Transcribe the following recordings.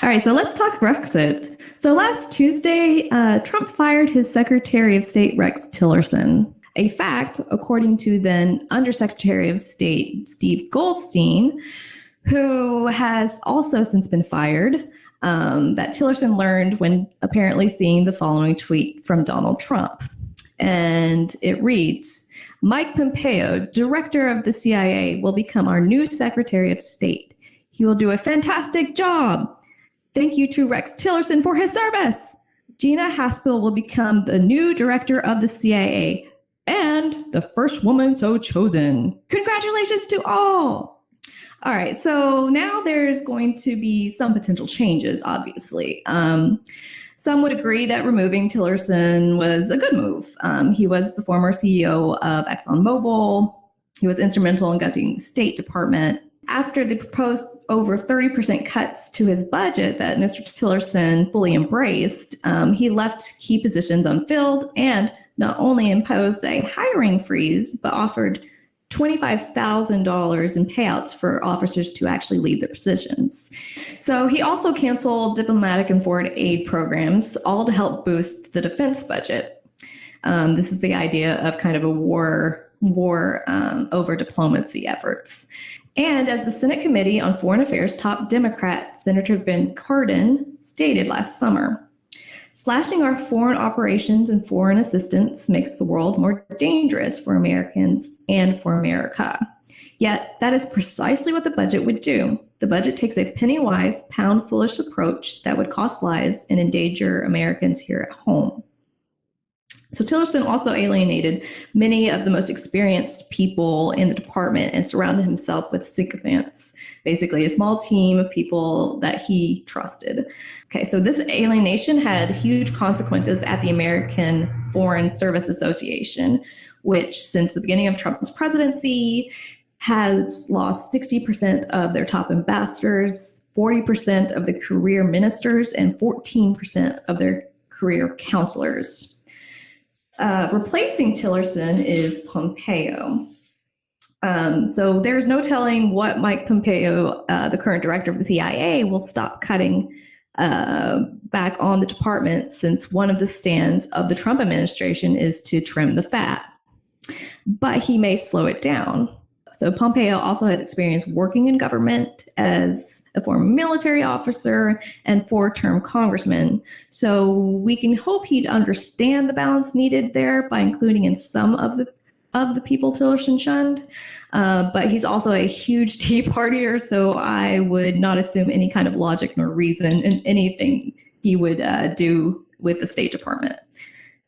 All right, so let's talk Brexit. So last Tuesday, Trump fired his Secretary of State, Rex Tillerson. A fact, according to then Undersecretary of State Steve Goldstein, who has also since been fired, that Tillerson learned when apparently seeing the following tweet from Donald Trump. And it reads, Mike Pompeo, director of the CIA, will become our new Secretary of State. He will do a fantastic job. Thank you to Rex Tillerson for his service. Gina Haspel will become the new director of the CIA and the first woman so chosen. Congratulations to all. All right, so now there's going to be some potential changes, obviously. Some would agree that removing Tillerson was a good move. He was the former CEO of ExxonMobil. He was instrumental in gutting the State Department. After the proposed over 30% cuts to his budget that Mr. Tillerson fully embraced, he left key positions unfilled and not only imposed a hiring freeze, but offered $25,000 in payouts for officers to actually leave their positions. So he also canceled diplomatic and foreign aid programs, all to help boost the defense budget. This is the idea of kind of a war over diplomacy efforts. And as the Senate Committee on Foreign Affairs top Democrat Senator Ben Cardin stated last summer, slashing our foreign operations and foreign assistance makes the world more dangerous for Americans and for America. Yet that is precisely what the budget would do. The budget takes a penny-wise, pound-foolish approach that would cost lives and endanger Americans here at home. So Tillerson also alienated many of the most experienced people in the department and surrounded himself with sycophants, basically a small team of people that he trusted. Okay, so this alienation had huge consequences at the American Foreign Service Association, which since the beginning of Trump's presidency has lost 60% of their top ambassadors, 40% of the career ministers, and 14% of their career counselors. Replacing Tillerson is Pompeo. So there's no telling what Mike Pompeo, the current director of the CIA, will stop cutting back on the department, since one of the stands of the Trump administration is to trim the fat. But he may slow it down. So Pompeo also has experience working in government as a former military officer and four-term congressman. So we can hope he'd understand the balance needed there by including in some of the people Tillerson shunned. But he's also a huge Tea Partier, so I would not assume any kind of logic nor reason in anything he would do with the State Department.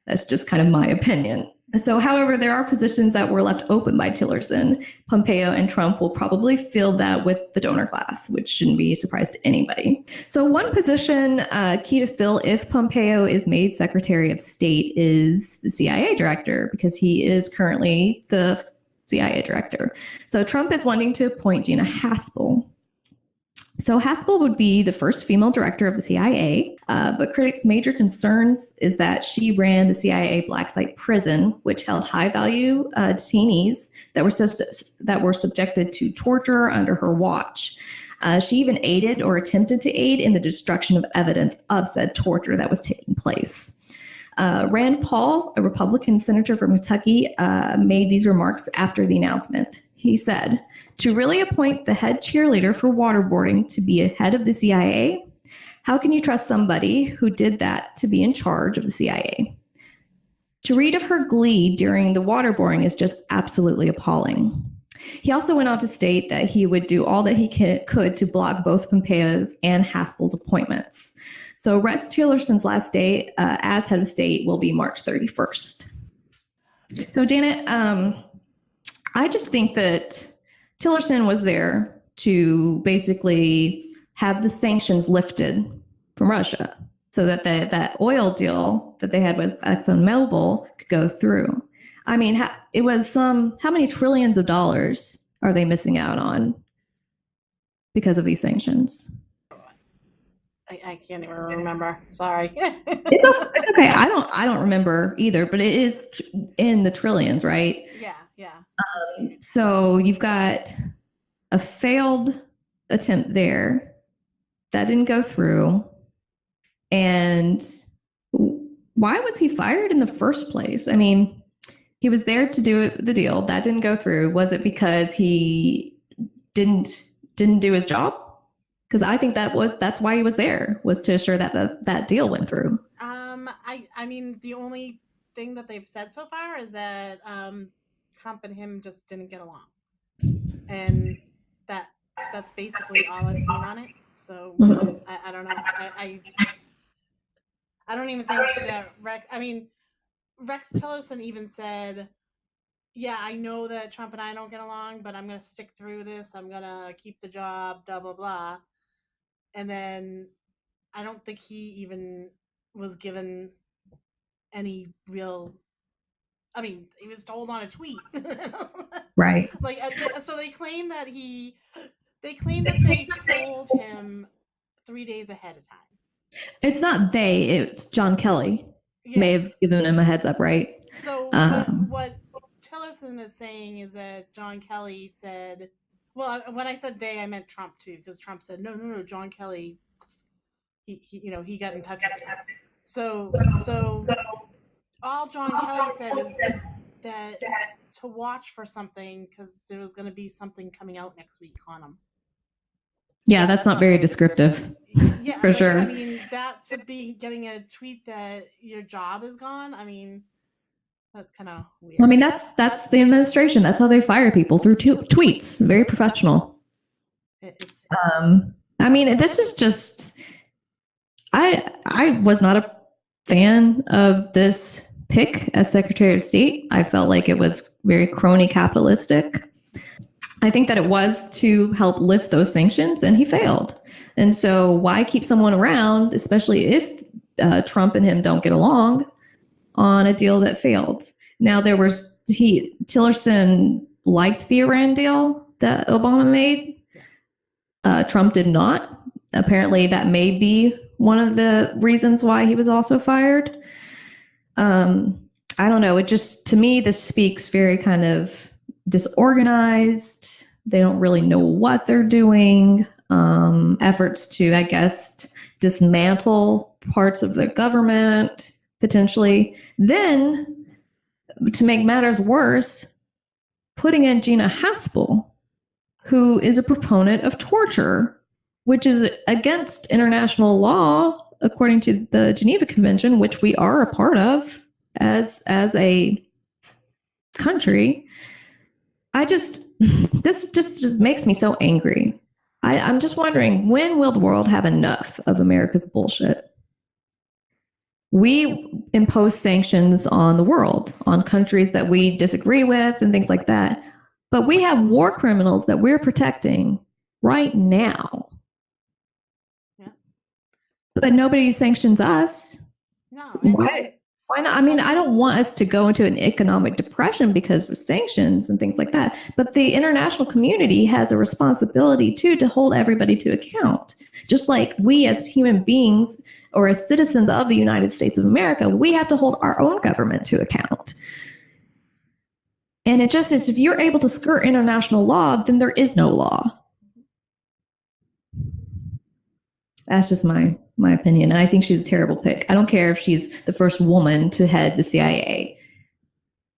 That's just kind of my opinion. So, however, there are positions that were left open by Tillerson. Pompeo and Trump will probably fill that with the donor class, which shouldn't be a surprise to anybody. So one position key to fill if Pompeo is made Secretary of State is the CIA director, because he is currently the CIA director. So Trump is wanting to appoint Gina Haspel. So Haspel would be the first female director of the CIA, but critics' major concerns is that she ran the CIA black site prison, which held high-value detainees that were subjected to torture under her watch. She even aided or attempted to aid in the destruction of evidence of said torture that was taking place. Rand Paul, a Republican senator from Kentucky, made these remarks after the announcement. He said, "To really appoint the head cheerleader for waterboarding to be a head of the CIA? How can you trust somebody who did that to be in charge of the CIA? To read of her glee during the waterboarding is just absolutely appalling." He also went on to state that he would do all that he could to block both Pompeo's and Haspel's appointments. So Rex Tillerson's last day as head of state will be March 31st. So Janet, I just think that Tillerson was there to basically have the sanctions lifted from Russia so that that oil deal that they had with ExxonMobil could go through. I mean, it was how many trillions of dollars are they missing out on because of these sanctions? I can't even remember. Sorry. It's okay. I don't remember either, but it is in the trillions, right? Yeah. So you've got a failed attempt there That didn't go through. And why was he fired in the first place? I mean, he was there to do the deal. That didn't go through. Was it because he didn't do his job? Because I think that's why he was there, was to assure that that deal went through. I mean, the only thing that they've said so far is that Trump and him just didn't get along, and that's basically all I've seen on it. So I don't know. I don't even think that Rex Tillerson even said, yeah, I know that Trump and I don't get along, but I'm going to stick through this. I'm going to keep the job, blah, blah, blah. And then I don't think he even was given any real, I mean, he was told on a tweet. Right. Like, so they claim that they told him 3 days ahead of time. It's not they, it's John Kelly. Yeah. May have given him a heads up, right? So what Tillerson is saying is that John Kelly said, well, when I said they, I meant Trump too, because Trump said, no, John Kelly, he got in touch with him. So all John Kelly said is that to watch for something, because there was going to be something coming out next week on him. Yeah, that's not very descriptive. Yeah, for sure. I mean, that to be getting a tweet that your job is gone, I mean, that's kind of weird. I mean, that's the administration. That's how they fire people, through tweets. Very professional. I mean, this is just. I was not a fan of this pick as Secretary of State. I felt like it was very crony capitalistic. I think that it was to help lift those sanctions, and he failed. And so why keep someone around, especially if Trump and him don't get along, on a deal that failed? Now, Tillerson liked the Iran deal that Obama made. Trump did not. Apparently, that may be one of the reasons why he was also fired. I don't know. It just, to me, this speaks very kind of disorganized. They don't really know what they're doing. Efforts to, I guess, dismantle parts of the government, potentially. Then, to make matters worse, putting in Gina Haspel, who is a proponent of torture, which is against international law, according to the Geneva Convention, which we are a part of as a country. This just makes me so angry. I'm just wondering, when will the world have enough of America's bullshit? We impose sanctions on the world, on countries that we disagree with and things like that. But we have war criminals that we're protecting right now. Yeah. But nobody sanctions us. No. Why not? I mean, I don't want us to go into an economic depression because of sanctions and things like that. But the international community has a responsibility, too, to hold everybody to account. Just like we as human beings or as citizens of the United States of America, we have to hold our own government to account. And it just is, if you're able to skirt international law, then there is no law. That's just my opinion. And I think she's a terrible pick. I don't care if she's the first woman to head the CIA.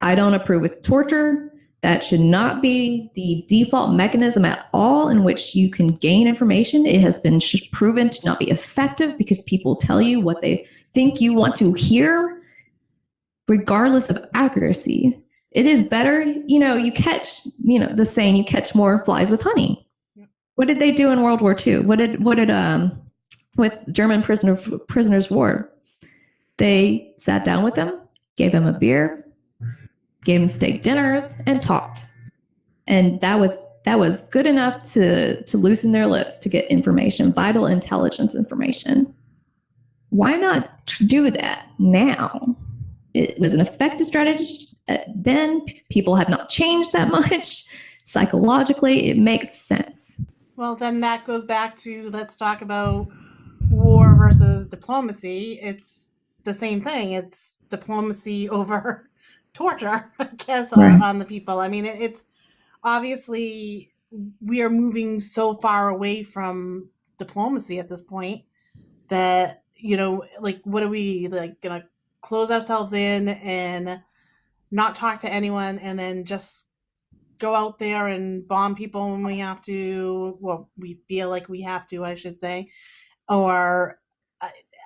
I don't approve with torture. That should not be the default mechanism at all in which you can gain information. It has been proven to not be effective because people tell you what they think you want to hear, regardless of accuracy. It is better, you catch, the saying, you catch more flies with honey. Yep. What did they do in World War II? What did with German prisoners of war? They sat down with them, gave them a beer, gave them steak dinners, and talked. And that was good enough to loosen their lips, to get information, vital intelligence information. Why not do that now? It was an effective strategy. Then people have not changed that much. Psychologically, it makes sense. Well, then that goes back to, let's talk about war versus diplomacy. It's the same thing. It's diplomacy over torture, I guess, right, on the people. I mean, it's obviously we are moving so far away from diplomacy at this point. That, like, what are we, like, gonna close ourselves in and not talk to anyone, and then just go out there and bomb people when we have to? Well, we feel like we have to, I should say. Or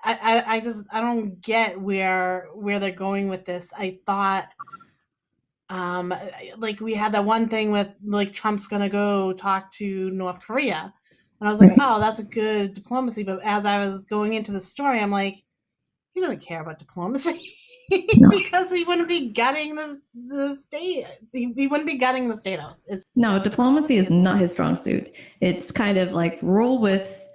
I don't get where they're going with this. I thought, like, we had that one thing with, like, Trump's gonna go talk to North Korea, and I was like, Right. oh, that's a good diplomacy. But as I was going into the story, I'm like, he doesn't care about diplomacy. No. Because he wouldn't be gutting the state. He wouldn't be gutting the state house. No, diplomacy is not his strong suit. It's kind of like rule with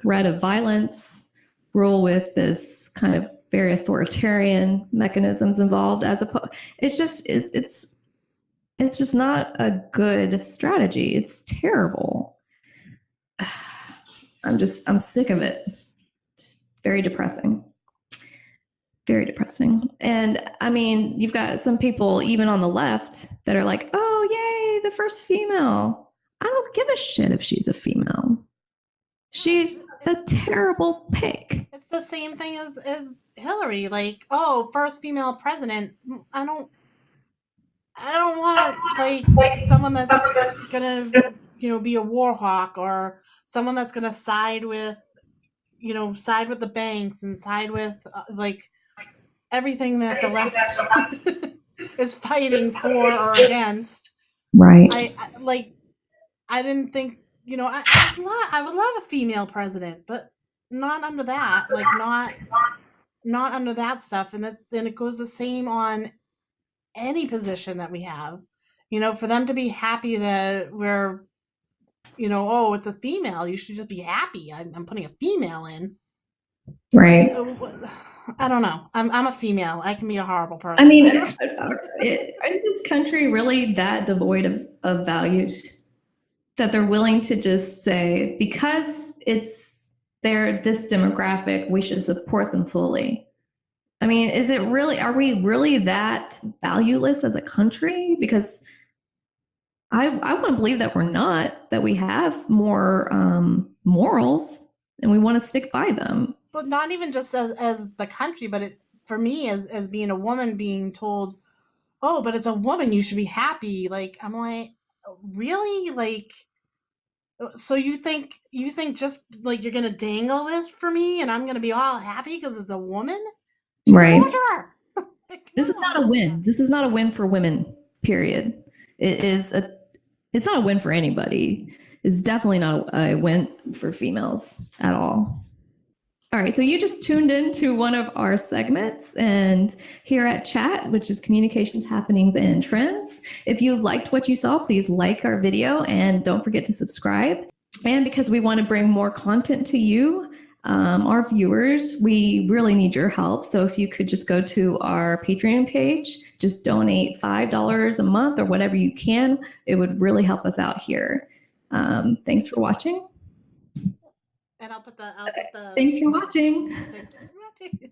threat of violence, rule with this kind of very authoritarian mechanisms involved. As opposed, it's just not a good strategy. It's terrible. I'm sick of it. It's very depressing. Very depressing. And I mean, you've got some people even on the left that are like, oh, yay, the first female. I don't give a shit if she's a female. She's a terrible pig. It's the same thing as Hillary. Like, oh, first female president. I don't want, like someone that's gonna, be a war hawk, or someone that's gonna side with the banks and side with, like, everything that the left is fighting for or against. Right. I didn't think, I would love a female president, but not under that. Like, not under that stuff. And then it goes the same on any position that we have. For them to be happy that we're, oh, it's a female, you should just be happy. I'm putting a female in. Right. I don't know. I'm a female. I can be a horrible person. I mean, is this country really that devoid of values that they're willing to just say, because they're this demographic, we should support them fully? I mean, are we really that valueless as a country? Because I want to believe that we're not, that we have more morals and we want to stick by them. But not even just as the country, but for me, as being a woman, being told, oh, but as a woman, you should be happy. Like, I'm like, really? Like, so you think just, like, you're going to dangle this for me and I'm going to be all happy because it's a woman? She's right. a torturer. Like, this is not a win. This is not a win for women, period. It's not a win for anybody. It's definitely not a win for females at all. All right, so you just tuned into one of our segments and here at Chat, which is Communications Happenings and Trends. If you liked what you saw, please like our video and don't forget to subscribe. And because we want to bring more content to you, our viewers, we really need your help. So if you could just go to our Patreon page, just donate $5 a month or whatever you can, it would really help us out here. Thanks for watching. And I'll put the Thanks for watching. Thanks for watching.